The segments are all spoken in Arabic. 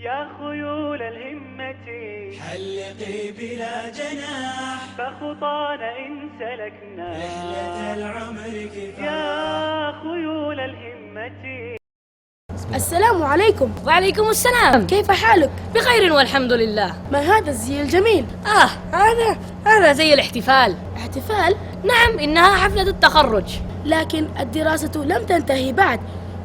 يا خيول الهمة حلقي بلا جناح، فخطانا إن سلكنا رحلة العمر كفاح. يا خيول الهمة. السلام عليكم. وعليكم السلام. كيف حالك؟ بخير والحمد لله. ما هذا الزي الجميل؟ هذا زي الاحتفال. احتفال؟ نعم، إنها حفلة التخرج. لكن الدراسة لم تنتهي بعد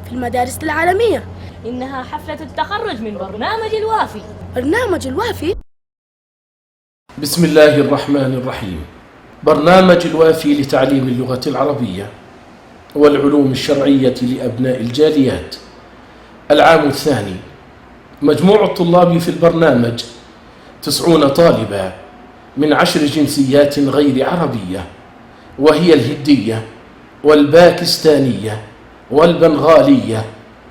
في المدارس العالمية. إنها حفلة التخرج من برنامج الوافي. برنامج الوافي؟ بسم الله الرحمن الرحيم. برنامج الوافي لتعليم اللغة العربية والعلوم الشرعية لأبناء الجاليات. العام الثاني. مجموع الطلاب في البرنامج 90 طالبا من 10 جنسيات غير عربية، وهي الهندية والباكستانية والبنغالية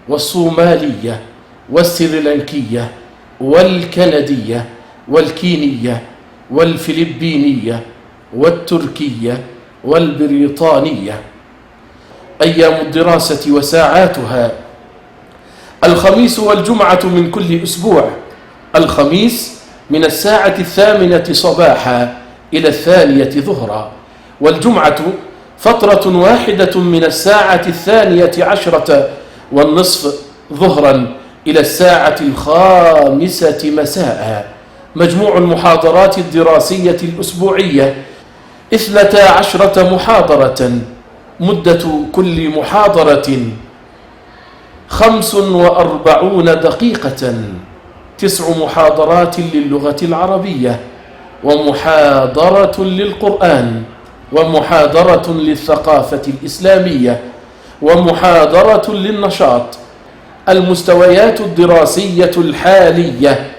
والصومالية والسريلانكية والكندية والكينية والفلبينية والتركية والبريطانية. أيام الدراسة وساعاتها: الخميس والجمعة من كل أسبوع. الخميس من 8:00 صباحا إلى 2:00 ظهرا، والجمعة فترة واحدة من 12:30 ظهرا إلى 5:00 مساء. مجموع المحاضرات الدراسية الأسبوعية 12 محاضرة، مدة كل محاضرة 45 دقيقة. 9 محاضرات للغة العربية، ومحاضرة للقرآن، ومحاضرة للثقافة الإسلامية، ومحاضرة للنشاط. المستويات الدراسية الحالية: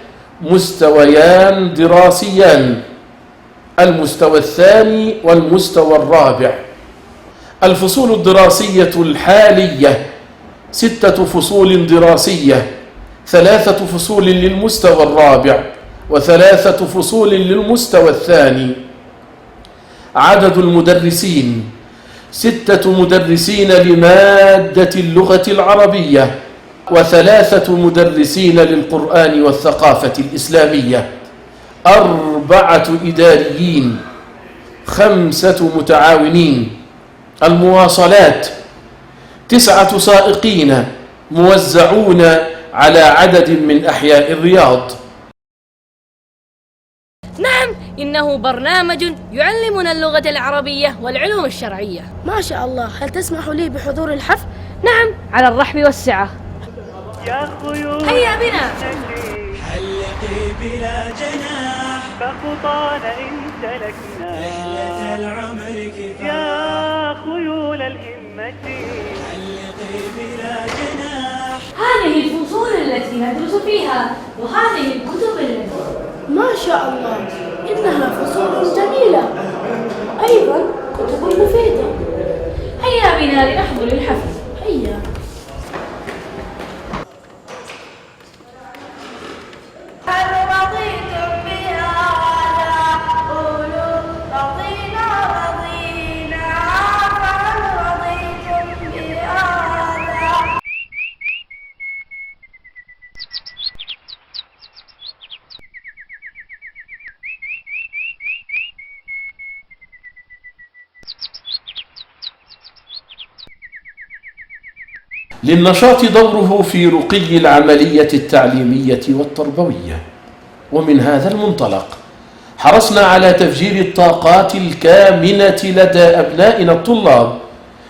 مستويان دراسيان، المستوى الثاني والمستوى الرابع. الفصول الدراسية الحالية 6 فصول دراسية، 3 فصول للمستوى الرابع، و3 فصول للمستوى الثاني. عدد المدرسين 6 مدرسين لمادة اللغة العربية، و3 مدرسين للقرآن والثقافة الإسلامية. 4 إداريين، 5 متعاونين. المواصلات 9 سائقين موزعون على عدد من أحياء الرياض. نعم، إنه برنامج يعلمنا اللغة العربية والعلوم الشرعية. ما شاء الله. هل تسمح لي بحضور الحفل؟ نعم، على الرحب والسعة. يا خيول هيا بنا. حلقي بلا جناح، فخطانا إن سلكنا رحلة العمر كفاح. يا خيول الهمة. حلقي بلا جناح. هذه الفصول التي ندرس فيها، وهذه الكتب التي. ما شاء الله، إنها فصول جميلة، أيضا كتب مفيدة. هيا بنا لنحضر الحفل. هيا. هل رضيتم بهذا؟ قولوا رضينا رضينا. فهل رضيتم بهذا؟ للنشاط دوره في رقي العملية التعليمية والتربوية، ومن هذا المنطلق حرصنا على تفجير الطاقات الكامنة لدى أبنائنا الطلاب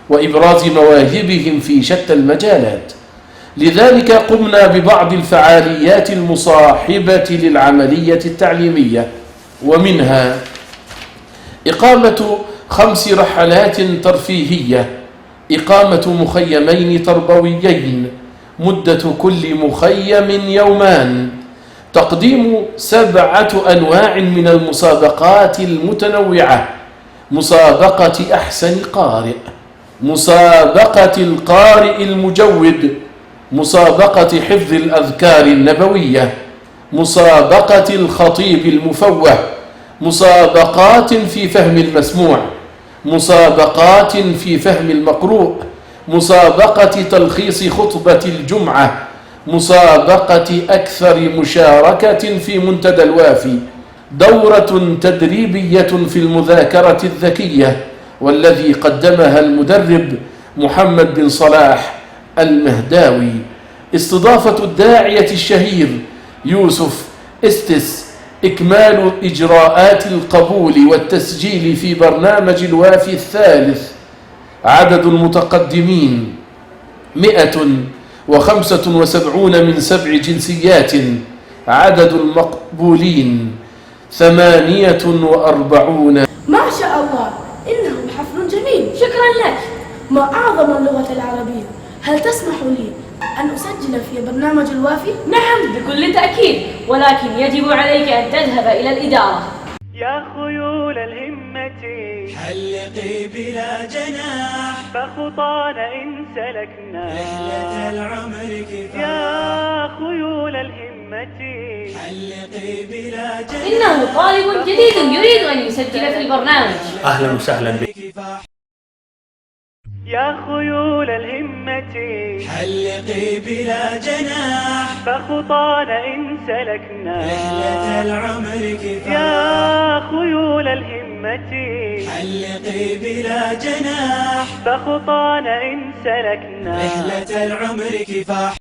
وإبراز مواهبهم في شتى المجالات. لذلك قمنا ببعض الفعاليات المصاحبة للعملية التعليمية، ومنها إقامة 5 رحلات ترفيهية، إقامة مخيمين تربويين مدة كل مخيم يومان، تقديم 7 أنواع من المسابقات المتنوعة: مسابقة أحسن قارئ، مسابقة القارئ المجود، مسابقة حفظ الأذكار النبوية، مسابقة الخطيب المفوه، مسابقات في فهم المسموع، مسابقات في فهم المقروء، مسابقة تلخيص خطبة الجمعة، مسابقة أكثر مشاركة في منتدى الوافي، دورة تدريبية في المذاكرة الذكية، والذي قدمها المدرب محمد بن صلاح المهداوي. استضافة الداعية الشهير يوسف استس، إكمال إجراءات القبول والتسجيل في برنامج الوافي الثالث. عدد المتقدمين 175 من 7 جنسيات. عدد المقبولين 48. ما شاء الله، إنه حفل جميل. شكرا لك. ما أعظم اللغة العربية. هل تسمح لي أن أسجل في برنامج الوافي؟ نعم بكل تأكيد، ولكن يجب عليك أن تذهب إلى الإدارة. يا خيول الهمة حلقي بلا جناح، فخطانا إن سلكنا رحلة العمر كفاح. يا خيول الهمة حلقي بلا جناح، إنه طالب جديد يريد أن يسجل في البرنامج. أهلا وسهلا بك. كفاح. يا خيول الهمة حلقي بلا جناح، فخطانا إن سلكنا رحلة العمر كفاح. يا خيول الهمة حلقي بلا جناح، فخطانا إن سلكنا رحلة العمر كفاح.